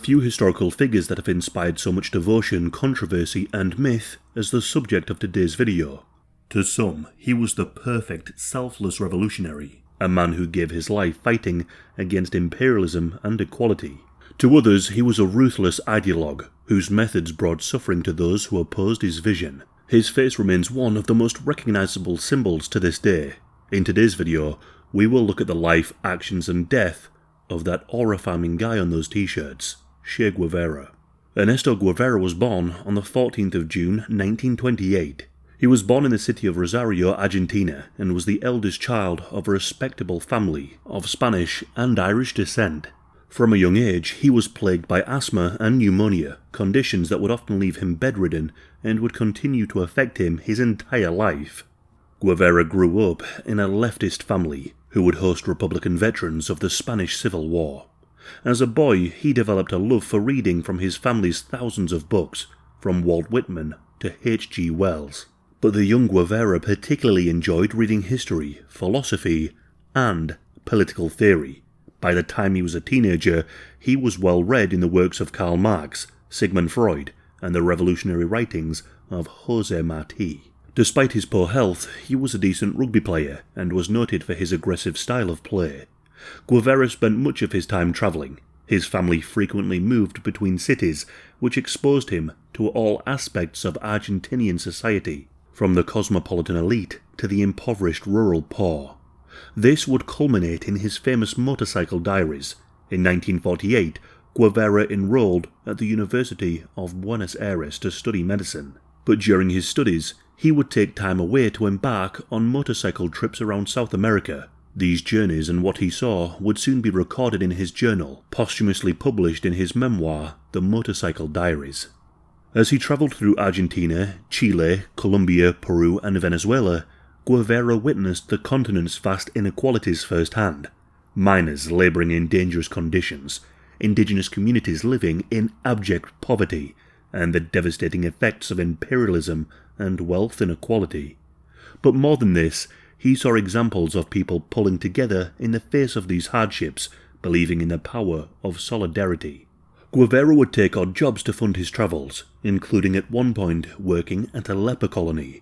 few historical figures that have inspired so much devotion, controversy, and myth as the subject of today's video. To some, he was the perfect, selfless revolutionary, a man who gave his life fighting against imperialism and equality. To others, he was a ruthless ideologue, whose methods brought suffering to those who opposed his vision. His face remains one of the most recognisable symbols to this day. In today's video, we will look at the life, actions and death of that aura-farming guy on those t-shirts, Che Guevara. Ernesto Guevara was born on the 14th of June 1928. He was born in the city of Rosario, Argentina, and was the eldest child of a respectable family of Spanish and Irish descent. From a young age, he was plagued by asthma and pneumonia, conditions that would often leave him bedridden and would continue to affect him his entire life. Guevara grew up in a leftist family who would host Republican veterans of the Spanish Civil War. As a boy, he developed a love for reading from his family's thousands of books, from Walt Whitman to H.G. Wells. But the young Guevara particularly enjoyed reading history, philosophy, and political theory. By the time he was a teenager, he was well read in the works of Karl Marx, Sigmund Freud, and the revolutionary writings of José Martí. Despite his poor health, he was a decent rugby player and was noted for his aggressive style of play. Guevara spent much of his time travelling. His family frequently moved between cities, which exposed him to all aspects of Argentinian society, from the cosmopolitan elite to the impoverished rural poor. This would culminate in his famous motorcycle diaries. In 1948, Guevara enrolled at the University of Buenos Aires to study medicine. But during his studies, he would take time away to embark on motorcycle trips around South America. These journeys and what he saw would soon be recorded in his journal, posthumously published in his memoir, The Motorcycle Diaries. As he travelled through Argentina, Chile, Colombia, Peru and Venezuela, Guevara witnessed the continent's vast inequalities firsthand. Miners labouring in dangerous conditions, indigenous communities living in abject poverty, and the devastating effects of imperialism and wealth inequality. But more than this, he saw examples of people pulling together in the face of these hardships, believing in the power of solidarity. Guevara would take odd jobs to fund his travels, including at one point working at a leper colony.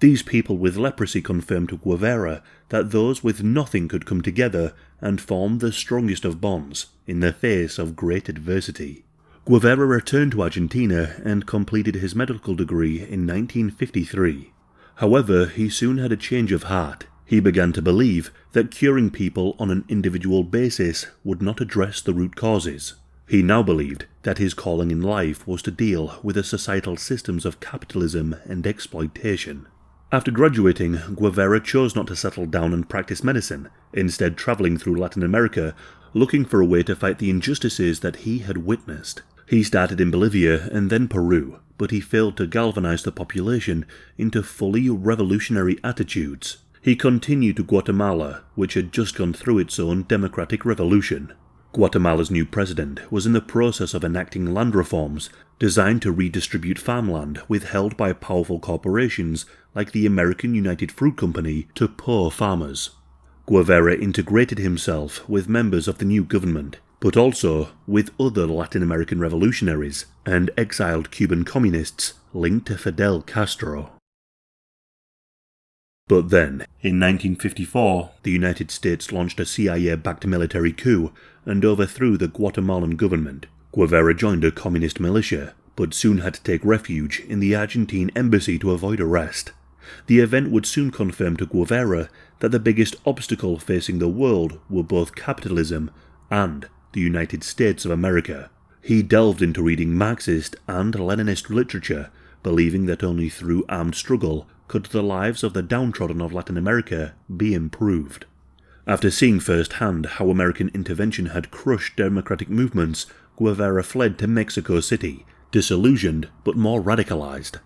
These people with leprosy confirmed to Guevara that those with nothing could come together and form the strongest of bonds in the face of great adversity. Guevara returned to Argentina and completed his medical degree in 1953. However, he soon had a change of heart. He began to believe that curing people on an individual basis would not address the root causes. He now believed that his calling in life was to deal with the societal systems of capitalism and exploitation. After graduating, Guevara chose not to settle down and practice medicine, instead travelling through Latin America, looking for a way to fight the injustices that he had witnessed. He started in Bolivia and then Peru, but he failed to galvanize the population into fully revolutionary attitudes. He continued to Guatemala, which had just gone through its own democratic revolution. Guatemala's new president was in the process of enacting land reforms designed to redistribute farmland withheld by powerful corporations like the American United Fruit Company to poor farmers. Guevara integrated himself with members of the new government, but also with other Latin American revolutionaries and exiled Cuban communists linked to Fidel Castro. But then, in 1954, the United States launched a CIA-backed military coup and overthrew the Guatemalan government. Guevara joined a communist militia, but soon had to take refuge in the Argentine embassy to avoid arrest. The event would soon confirm to Guevara that the biggest obstacle facing the world were both capitalism and the United States of America. He delved into reading Marxist and Leninist literature, believing that only through armed struggle could the lives of the downtrodden of Latin America be improved. After seeing firsthand how American intervention had crushed democratic movements, Guevara fled to Mexico City, disillusioned but more radicalized.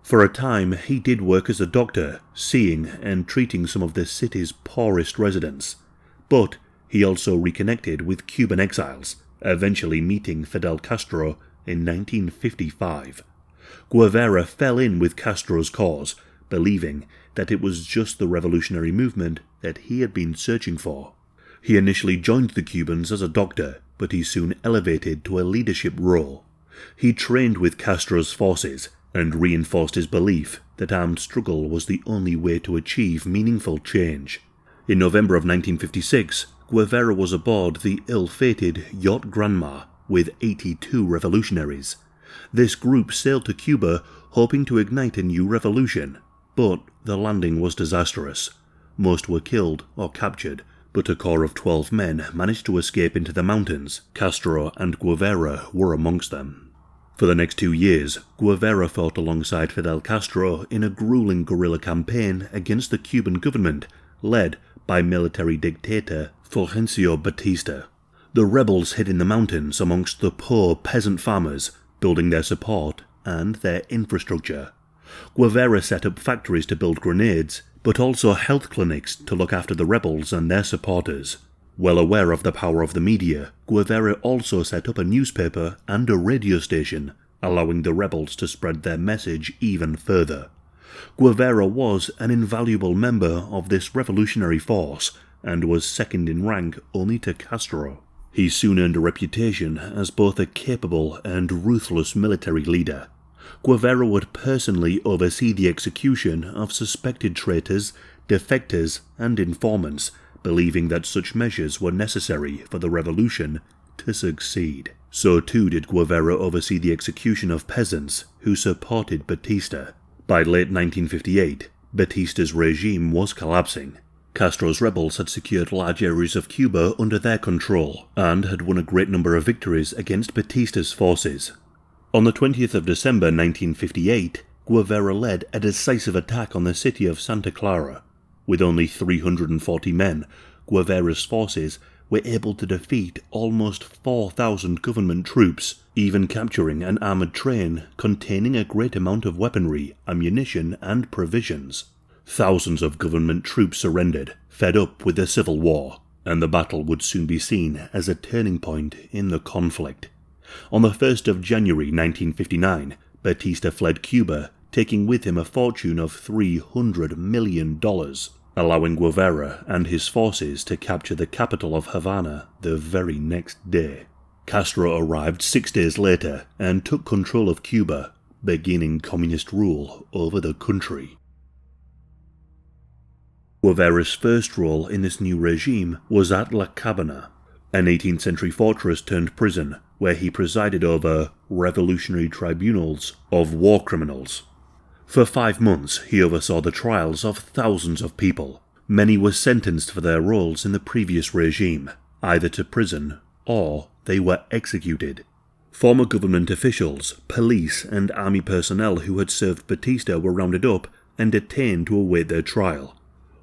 For a time, he did work as a doctor, seeing and treating some of the city's poorest residents. But he also reconnected with Cuban exiles, eventually meeting Fidel Castro in 1955. Guevara fell in with Castro's cause, believing that it was just the revolutionary movement that he had been searching for. He initially joined the Cubans as a doctor, but he soon elevated to a leadership role. He trained with Castro's forces and reinforced his belief that armed struggle was the only way to achieve meaningful change. In November of 1956, Guevara was aboard the ill-fated yacht Granma with 82 revolutionaries. This group sailed to Cuba hoping to ignite a new revolution, but the landing was disastrous. Most were killed or captured, but a core of 12 men managed to escape into the mountains. Castro and Guevara were amongst them. For the next 2 years, Guevara fought alongside Fidel Castro in a grueling guerrilla campaign against the Cuban government, led by military dictator Fulgencio Batista. The rebels hid in the mountains amongst the poor peasant farmers, building their support and their infrastructure. Guevara set up factories to build grenades, but also health clinics to look after the rebels and their supporters. Well aware of the power of the media, Guevara also set up a newspaper and a radio station, allowing the rebels to spread their message even further. Guevara was an invaluable member of this revolutionary force and was second in rank only to Castro. He soon earned a reputation as both a capable and ruthless military leader. Guevara would personally oversee the execution of suspected traitors, defectors, and informants, believing that such measures were necessary for the revolution to succeed. So too did Guevara oversee the execution of peasants who supported Batista. By late 1958, Batista's regime was collapsing. Castro's rebels had secured large areas of Cuba under their control, and had won a great number of victories against Batista's forces. On the 20th of December 1958, Guevara led a decisive attack on the city of Santa Clara. With only 340 men, Guevara's forces were able to defeat almost 4,000 government troops, even capturing an armoured train containing a great amount of weaponry, ammunition, and provisions. Thousands of government troops surrendered, fed up with the civil war, and the battle would soon be seen as a turning point in the conflict. On the 1st of January 1959, Batista fled Cuba, taking with him a fortune of $300 million, allowing Guevara and his forces to capture the capital of Havana the very next day. Castro arrived 6 days later and took control of Cuba, beginning communist rule over the country. Guevara's first role in this new regime was at La Cabana, an 18th century fortress turned prison where he presided over revolutionary tribunals of war criminals. For 5 months he oversaw the trials of thousands of people. Many were sentenced for their roles in the previous regime, either to prison or they were executed. Former government officials, police and army personnel who had served Batista were rounded up and detained to await their trial.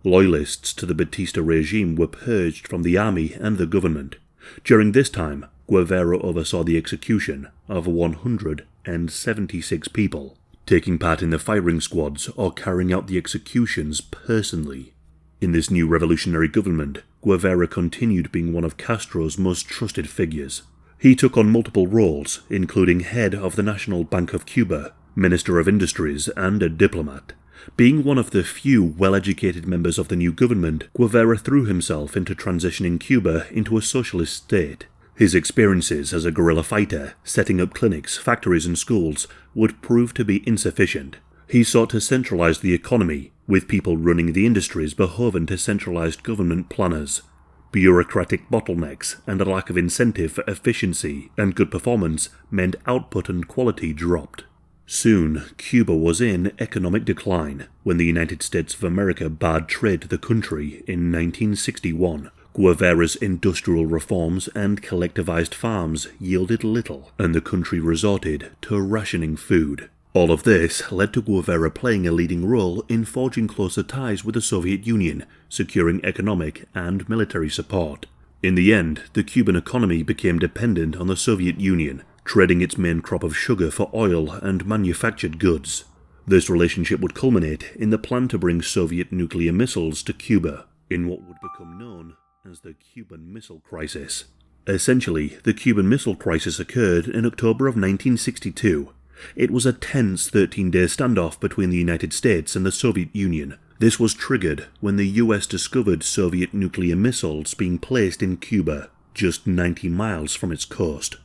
Loyalists to the Batista regime were purged from the army and the government. During this time, Guevara oversaw the execution of 176 people, taking part in the firing squads or carrying out the executions personally. In this new revolutionary government, Guevara continued being one of Castro's most trusted figures. He took on multiple roles, including head of the National Bank of Cuba, Minister of Industries, and a diplomat. Being one of the few well-educated members of the new government, Guevara threw himself into transitioning Cuba into a socialist state. His experiences as a guerrilla fighter, setting up clinics, factories and schools, would prove to be insufficient. He sought to centralize the economy, with people running the industries beholden to centralized government planners. Bureaucratic bottlenecks and a lack of incentive for efficiency and good performance meant output and quality dropped. Soon, Cuba was in economic decline when the United States of America barred trade to the country in 1961. Guevara's industrial reforms and collectivized farms yielded little, and the country resorted to rationing food. All of this led to Guevara playing a leading role in forging closer ties with the Soviet Union, securing economic and military support. In the end, the Cuban economy became dependent on the Soviet Union, trading its main crop of sugar for oil and manufactured goods. This relationship would culminate in the plan to bring Soviet nuclear missiles to Cuba, in what would become known as the Cuban Missile Crisis. Essentially, the Cuban Missile Crisis occurred in October of 1962. It was a tense 13-day standoff between the United States and the Soviet Union. This was triggered when the US discovered Soviet nuclear missiles being placed in Cuba. just 90 miles from its coast.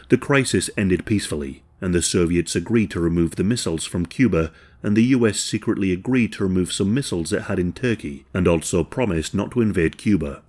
The crisis ended peacefully, and the Soviets agreed to remove the missiles from Cuba, and the US secretly agreed to remove some missiles it had in Turkey, and also promised not to invade Cuba.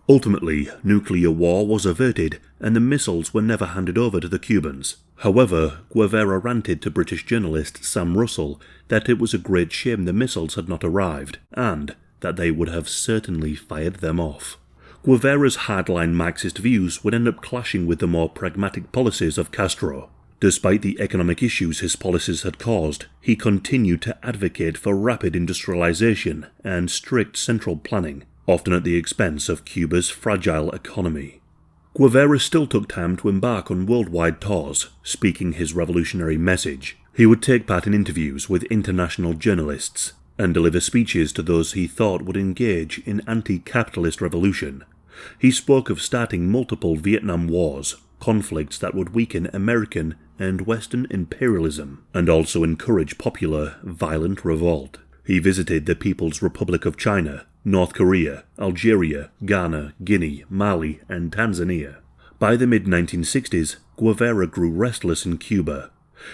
Ultimately, nuclear war was averted, and the missiles were never handed over to the Cubans. However, Guevara ranted to British journalist Sam Russell that it was a great shame the missiles had not arrived, and that they would have certainly fired them off. Guevara's hardline Marxist views would end up clashing with the more pragmatic policies of Castro. Despite the economic issues his policies had caused, he continued to advocate for rapid industrialization and strict central planning, often at the expense of Cuba's fragile economy. Guevara still took time to embark on worldwide tours, speaking his revolutionary message. He would take part in interviews with international journalists, and deliver speeches to those he thought would engage in anti-capitalist revolution. He spoke of starting multiple Vietnam Wars, conflicts that would weaken American and Western imperialism, and also encourage popular, violent revolt. He visited the People's Republic of China, North Korea, Algeria, Ghana, Guinea, Mali, and Tanzania. By the mid-1960s, Guevara grew restless in Cuba.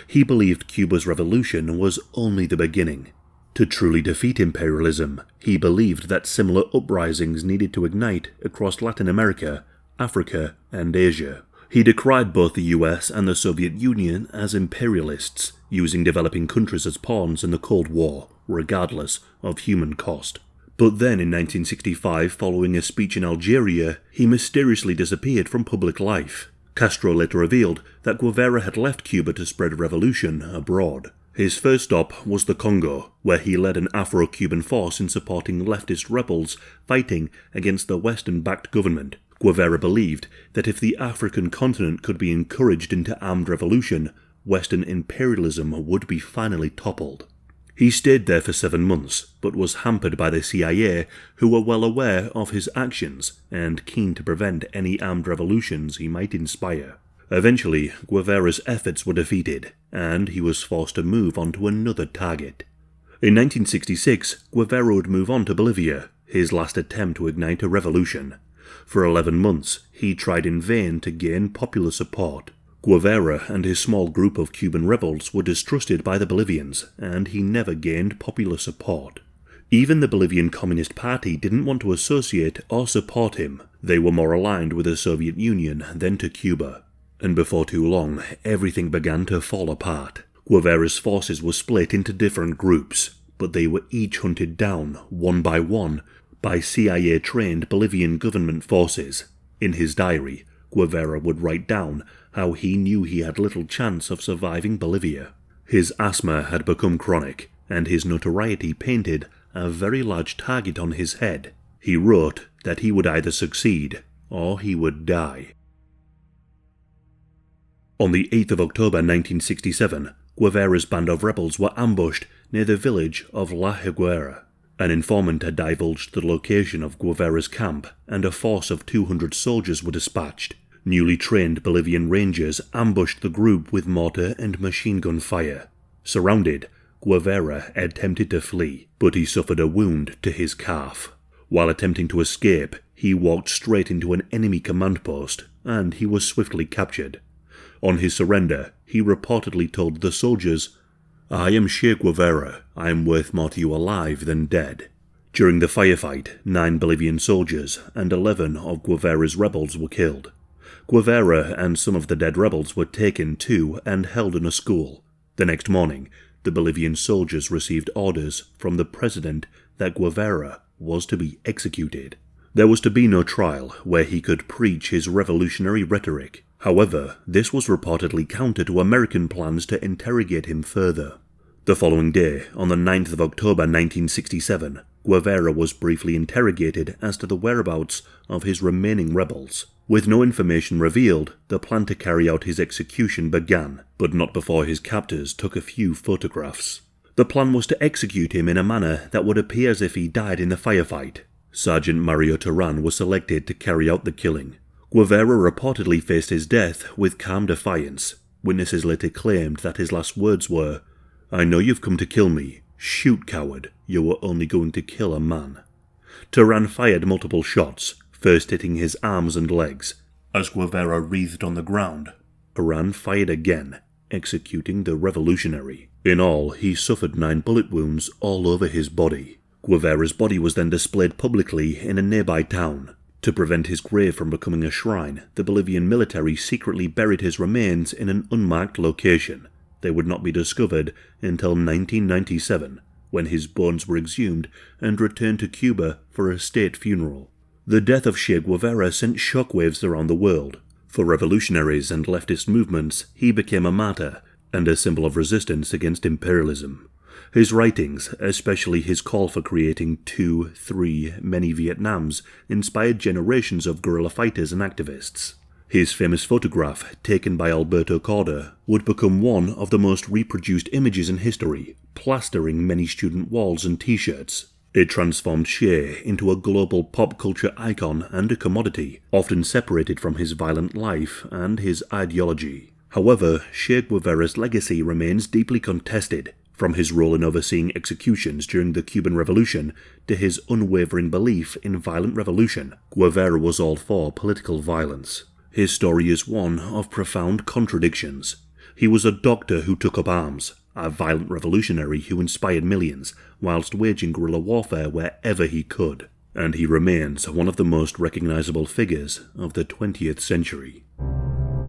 He believed Cuba's revolution was only the beginning. To truly defeat imperialism, he believed that similar uprisings needed to ignite across Latin America, Africa, and Asia. He decried both the US and the Soviet Union as imperialists, using developing countries as pawns in the Cold War, regardless of human cost. But then in 1965, following a speech in Algeria, he mysteriously disappeared from public life. Castro later revealed that Guevara had left Cuba to spread a revolution abroad. His first stop was the Congo, where he led an Afro-Cuban force in supporting leftist rebels fighting against the Western-backed government. Guevara believed that if the African continent could be encouraged into armed revolution, Western imperialism would be finally toppled. He stayed there for 7 months, but was hampered by the CIA, who were well aware of his actions and keen to prevent any armed revolutions he might inspire. Eventually, Guevara's efforts were defeated, and he was forced to move on to another target. In 1966, Guevara would move on to Bolivia, his last attempt to ignite a revolution. For 11 months, he tried in vain to gain popular support. Guevara and his small group of Cuban rebels were distrusted by the Bolivians, and he never gained popular support. Even the Bolivian Communist Party didn't want to associate or support him. They were more aligned with the Soviet Union than to Cuba. And before too long, everything began to fall apart. Guevara's forces were split into different groups, but they were each hunted down, one by CIA-trained Bolivian government forces. In his diary, Guevara would write down how he knew he had little chance of surviving Bolivia. His asthma had become chronic, and his notoriety painted a very large target on his head. He wrote that he would either succeed or he would die. On the 8th of October 1967, Guevara's band of rebels were ambushed near the village of La Higuera. An informant had divulged the location of Guevara's camp, and a force of 200 soldiers were dispatched. Newly trained Bolivian rangers ambushed the group with mortar and machine gun fire. Surrounded, Guevara attempted to flee, but he suffered a wound to his calf. While attempting to escape, he walked straight into an enemy command post, and he was swiftly captured. On his surrender, he reportedly told the soldiers, "I am Che Guevara. I am worth more to you alive than dead." During the firefight, 9 Bolivian soldiers and 11 of Guevara's rebels were killed. Guevara and some of the dead rebels were taken to and held in a school. The next morning, the Bolivian soldiers received orders from the president that Guevara was to be executed. There was to be no trial where he could preach his revolutionary rhetoric. However, this was reportedly counter to American plans to interrogate him further. The following day, on the 9th of October 1967, Guevara was briefly interrogated as to the whereabouts of his remaining rebels. With no information revealed, the plan to carry out his execution began, but not before his captors took a few photographs. The plan was to execute him in a manner that would appear as if he died in the firefight. Sergeant Mario Terán was selected to carry out the killing. Guevara reportedly faced his death with calm defiance. Witnesses later claimed that his last words were, "I know you've come to kill me. Shoot, coward. You were only going to kill a man." Terán fired multiple shots, first hitting his arms and legs. As Guevara wreathed on the ground, Iran fired again, executing the revolutionary. In all, he suffered 9 bullet wounds all over his body. Guevara's body was then displayed publicly in a nearby town. To prevent his grave from becoming a shrine, the Bolivian military secretly buried his remains in an unmarked location. They would not be discovered until 1997, when his bones were exhumed and returned to Cuba for a state funeral. The death of Che Guevara sent shockwaves around the world. For revolutionaries and leftist movements, he became a martyr and a symbol of resistance against imperialism. His writings, especially his call for creating 2, 3, many Vietnams, inspired generations of guerrilla fighters and activists. His famous photograph, taken by Alberto Corder, would become one of the most reproduced images in history, plastering many student walls and t-shirts. It transformed Che into a global pop culture icon and a commodity, often separated from his violent life and his ideology. However, Che Guevara's legacy remains deeply contested, from his role in overseeing executions during the Cuban Revolution to his unwavering belief in violent revolution. Guevara was all for political violence. His story is one of profound contradictions. He was a doctor who took up arms, a violent revolutionary who inspired millions, whilst waging guerrilla warfare wherever he could. And he remains one of the most recognizable figures of the 20th century.